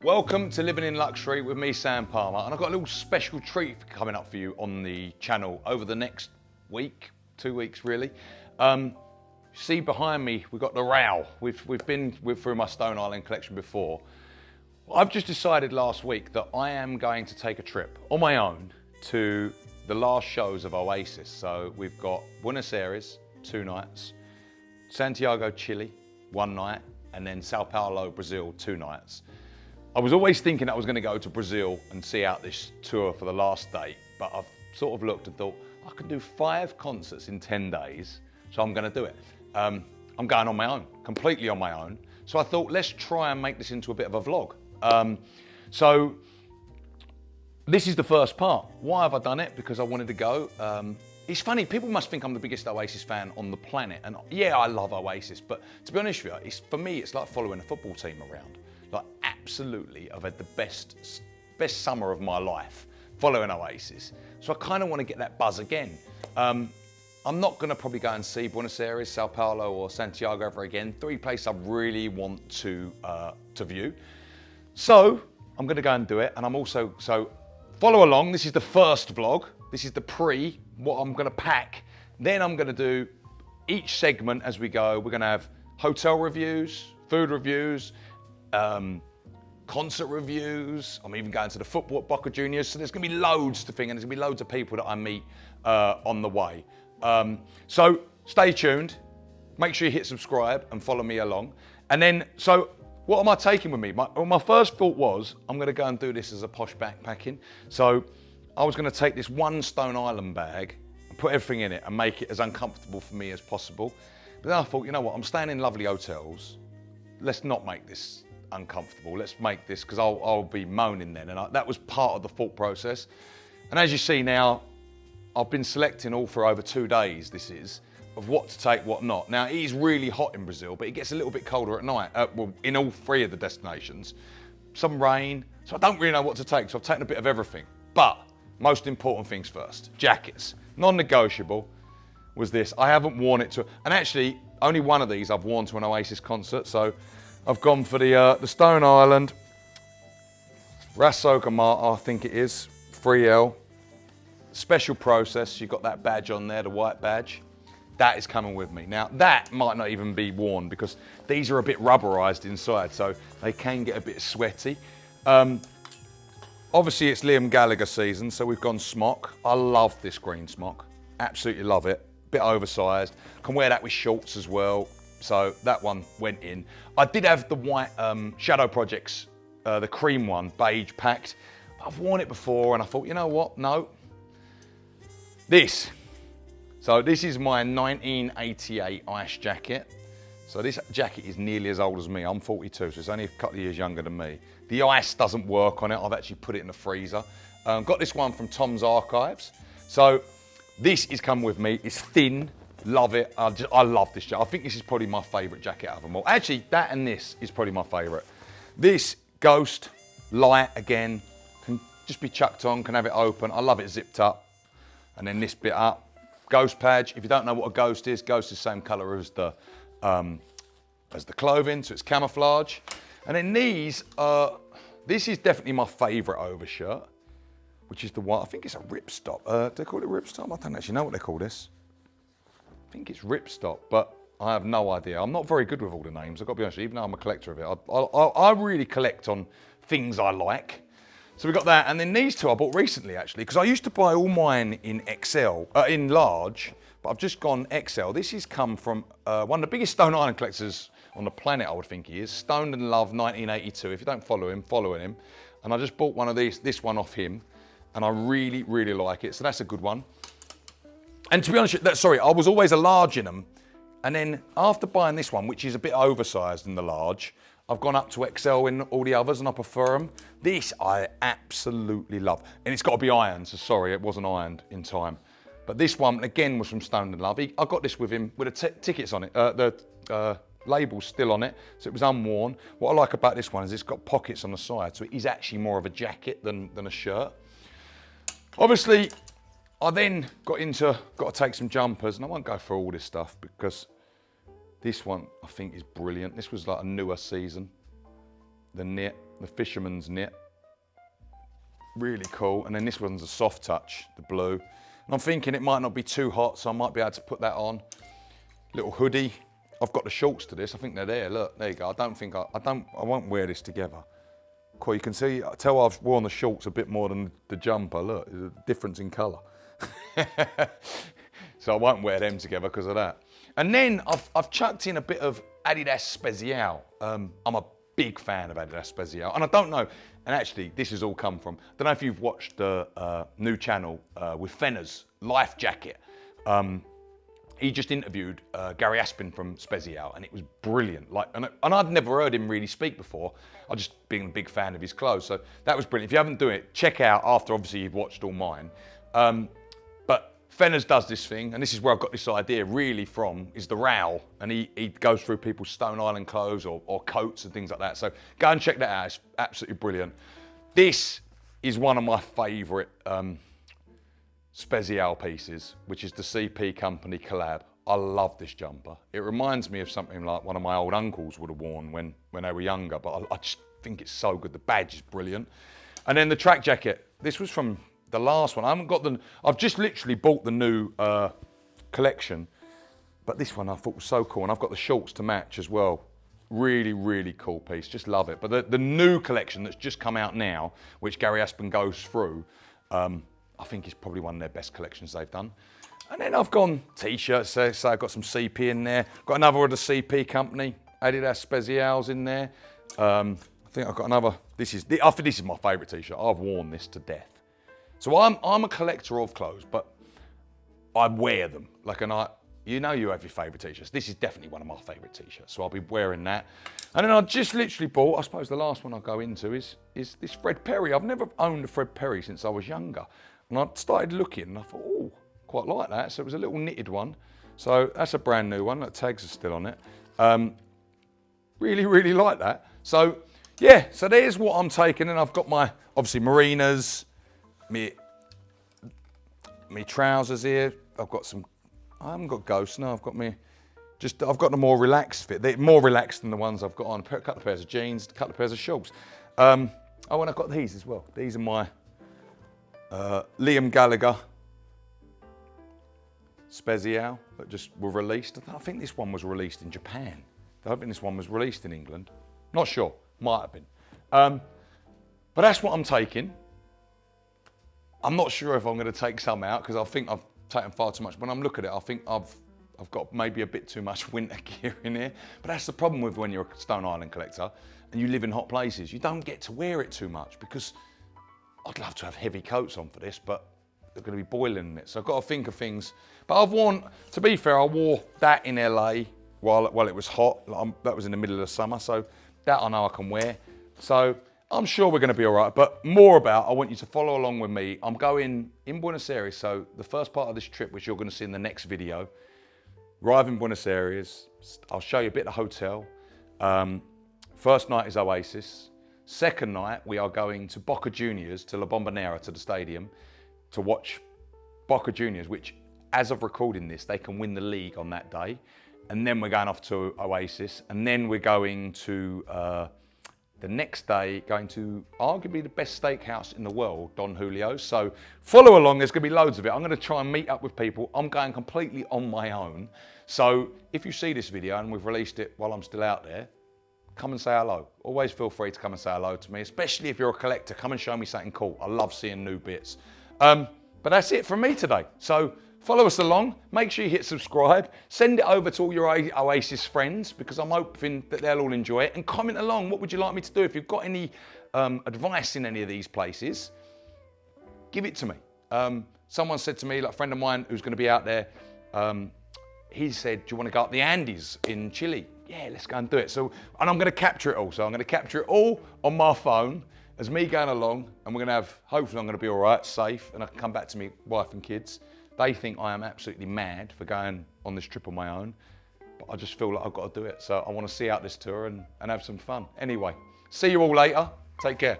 Welcome to Living in Luxury with me, Sam Palmer, and I've got a little special treat coming up for you on the channel over the next week, 2 weeks really. See behind me, we've got the Row. We've been through my Stone Island collection before. I've just decided last week that I am going to take a trip on my own to the last shows of Oasis. So we've got Buenos Aires, 2 nights, Santiago, Chile, 1 night, and then São Paulo, Brazil, 2 nights. I was always thinking I was going to go to Brazil and see out this tour for the last date, but I've sort of looked and thought, I could do 5 concerts in 10 days, so I'm going to do it. I'm going on my own, completely on my own. So I thought, let's try and make this into a bit of a vlog. So this is the first part. Why have I done it? Because I wanted to go. It's funny, people must think I'm the biggest Oasis fan on the planet, and yeah, I love Oasis, but to be honest with you, for me, it's like following a football team around. Like, absolutely, I've had the best summer of my life following Oasis. So I kind of want to get that buzz again. I'm not going to probably go and see Buenos Aires, Sao Paulo or Santiago ever again. 3 places I really want to view. So I'm going to go and do it. And I'm also, so follow along. This is the first vlog. This is the what I'm going to pack. Then I'm going to do each segment as we go. We're going to have hotel reviews, food reviews, concert reviews. I'm even going to the football at Boca Juniors. So there's going to be loads to think, and there's going to be loads of people that I meet on the way. So stay tuned. Make sure you hit subscribe and follow me along. And then, so what am I taking with me? My first thought was, I'm going to go and do this as a posh backpacking. So I was going to take this 1 Stone Island bag and put everything in it and make it as uncomfortable for me as possible. But then I thought, you know what? I'm staying in lovely hotels. Let's not make this uncomfortable. Let's make this, because I'll be moaning then. And that was part of the thought process. And as you see now, I've been selecting all for over 2 days, this is, of what to take, what not. Now, it is really hot in Brazil, but it gets a little bit colder at night, well, in all 3 of the destinations. Some rain, so I don't really know what to take, so I've taken a bit of everything. But, most important things first, jackets. Non-negotiable was this. I haven't worn it to, and actually, only one of these I've worn to an Oasis concert, so I've gone for the Stone Island, Rasoka Marta, I think it is, 3L. Special process, you've got that badge on there, the white badge. That is coming with me. Now, that might not even be worn because these are a bit rubberized inside, so they can get a bit sweaty. Obviously, it's Liam Gallagher season, so we've gone smock. I love this green smock, absolutely love it. Bit oversized, can wear that with shorts as well. So that one went in. I did have the white Shadow Projects, the cream one, beige packed. I've worn it before and I thought, you know what, no. So this is my 1988 ice jacket. So this jacket is nearly as old as me. I'm 42, so it's only a couple of years younger than me. The ice doesn't work on it. I've actually put it in the freezer. Got this one from Tom's Archives. So this is coming with me. It's thin. Love it. I love this jacket. I think this is probably my favourite jacket out of them all. Actually, that and this is probably my favourite. This Ghost, light again, can just be chucked on, can have it open. I love it zipped up. And then this bit up. Ghost badge. If you don't know what a Ghost is the same colour as the clothing, so it's camouflage. And then these, this is definitely my favourite overshirt, which is the one, I think it's a ripstop. Do they call it ripstop? I don't actually know what they call this. I think it's ripstop, but I have no idea. I'm not very good with all the names, I've got to be honest, even though I'm a collector of it. I really collect on things I like. So we got that, and then these 2 I bought recently actually, because I used to buy all mine in XL, in large, but I've just gone XL. This has come from one of the biggest Stone Island collectors on the planet, I would think he is. Stoned and Love 1982. If you don't follow him, following him. And I just bought one of these, this one off him, and I really, really like it. So that's a good one. And to be honest, I was always a large in them. And then after buying this one, which is a bit oversized in the large, I've gone up to XL in all the others and I prefer them. This I absolutely love. And it's got to be ironed, so sorry, it wasn't ironed in time. But this one, again, was from Stone and Love. I got this with him with the tickets on it, the label's still on it, so it was unworn. What I like about this one is it's got pockets on the side, so it is actually more of a jacket than a shirt. Obviously, I then got to take some jumpers, and I won't go through all this stuff because this one I think is brilliant. This was like a newer season. the knit, the fisherman's knit. Really cool. And then this one's a soft touch, the blue. And I'm thinking it might not be too hot, so I might be able to put that on. Little hoodie. I've got the shorts to this. I think they're there. Look, there you go. I won't wear this together. Cool, you can see, tell I've worn the shorts a bit more than the jumper. Look, there's a difference in colour. So I won't wear them together because of that. And then I've chucked in a bit of Adidas Spezial. I'm a big fan of Adidas Spezial. And I don't know, and actually this has all come from, I don't know if you've watched the new channel with Fenner's Life Jacket. He just interviewed Gary Aspin from Spezial, and it was brilliant. Like, and I'd never heard him really speak before. I just being a big fan of his clothes, so that was brilliant. If you haven't done it, check out after obviously you've watched all mine. But Fenner's does this thing, and this is where I've got this idea really from, is the row, and he goes through people's Stone Island clothes or coats and things like that. So go and check that out. It's absolutely brilliant. This is one of my favourite Spezial pieces, which is the CP Company collab. I love this jumper. It reminds me of something like one of my old uncles would have worn when they were younger, but I just think it's so good. The badge is brilliant. And then the track jacket. This was from the last one. I haven't got I've just literally bought the new collection, but this one I thought was so cool, and I've got the shorts to match as well. Really, really cool piece. Just love it. But the new collection that's just come out now, which Gary Aspin goes through, I think it's probably one of their best collections they've done. And then I've gone t-shirts, so I've got some CP in there. Got another of the CP Company, Adidas Spezials in there. I think I've got another, I think this is my favourite t-shirt. I've worn this to death. So I'm a collector of clothes, but I wear them. Like, you know you have your favourite t-shirts. This is definitely one of my favourite t-shirts, so I'll be wearing that. And then I just literally bought, I suppose the last one I'll go into is this Fred Perry. I've never owned a Fred Perry since I was younger. And I started looking and I thought, oh, quite like that. So it was a little knitted one. So that's a brand new one. The tags are still on it. Really, really like that. So yeah, so there's what I'm taking. And I've got my, obviously, marinas, me trousers here. I've got some, I haven't got ghosts, no, I've got I've got the more relaxed fit. They're more relaxed than the ones I've got on. A couple of pairs of jeans, a couple of pairs of shorts. Oh, and I've got these as well. These are my Liam Gallagher Spezial that just were released. I think this one was released in Japan. I don't think this one was released in England. Not sure, might have been. But that's what I'm taking. I'm not sure if I'm going to take some out because I think I've taken far too much. When I'm looking at it, I think I've got maybe a bit too much winter gear in here. But that's the problem with when you're a Stone Island collector and you live in hot places. You don't get to wear it too much because I'd love to have heavy coats on for this, but they're going to be boiling in it. So I've got to think of things. But I've worn, to be fair, I wore that in LA while it was hot. That was in the middle of the summer, so that I know I can wear. So I'm sure we're going to be all right. But more about, I want you to follow along with me. I'm going in Buenos Aires, so the first part of this trip, which you're going to see in the next video, arrive in Buenos Aires. I'll show you a bit of the hotel. First night is Oasis. Second night, we are going to Boca Juniors, to La Bombonera, to the stadium, to watch Boca Juniors, which, as of recording this, they can win the league on that day. And then we're going off to Oasis. And then we're going to, the next day, going to arguably the best steakhouse in the world, Don Julio. So follow along, there's going to be loads of it. I'm going to try and meet up with people. I'm going completely on my own. So if you see this video, and we've released it while I'm still out there, come and say hello. Always feel free to come and say hello to me, especially if you're a collector. Come and show me something cool. I love seeing new bits. But that's it from me today. So follow us along. Make sure you hit subscribe. Send it over to all your Oasis friends because I'm hoping that they'll all enjoy it. And comment along, what would you like me to do? If you've got any advice in any of these places, give it to me. Someone said to me, like a friend of mine who's going to be out there, he said, do you want to go up the Andes in Chile? Yeah, let's go and do it. So, and I'm going to capture it all. So I'm going to capture it all on my phone as me going along, and we're going to have, hopefully I'm going to be all right, safe, and I can come back to me wife and kids. They think I am absolutely mad for going on this trip on my own, but I just feel like I've got to do it. So I want to see out this tour and have some fun. Anyway, see you all later. Take care.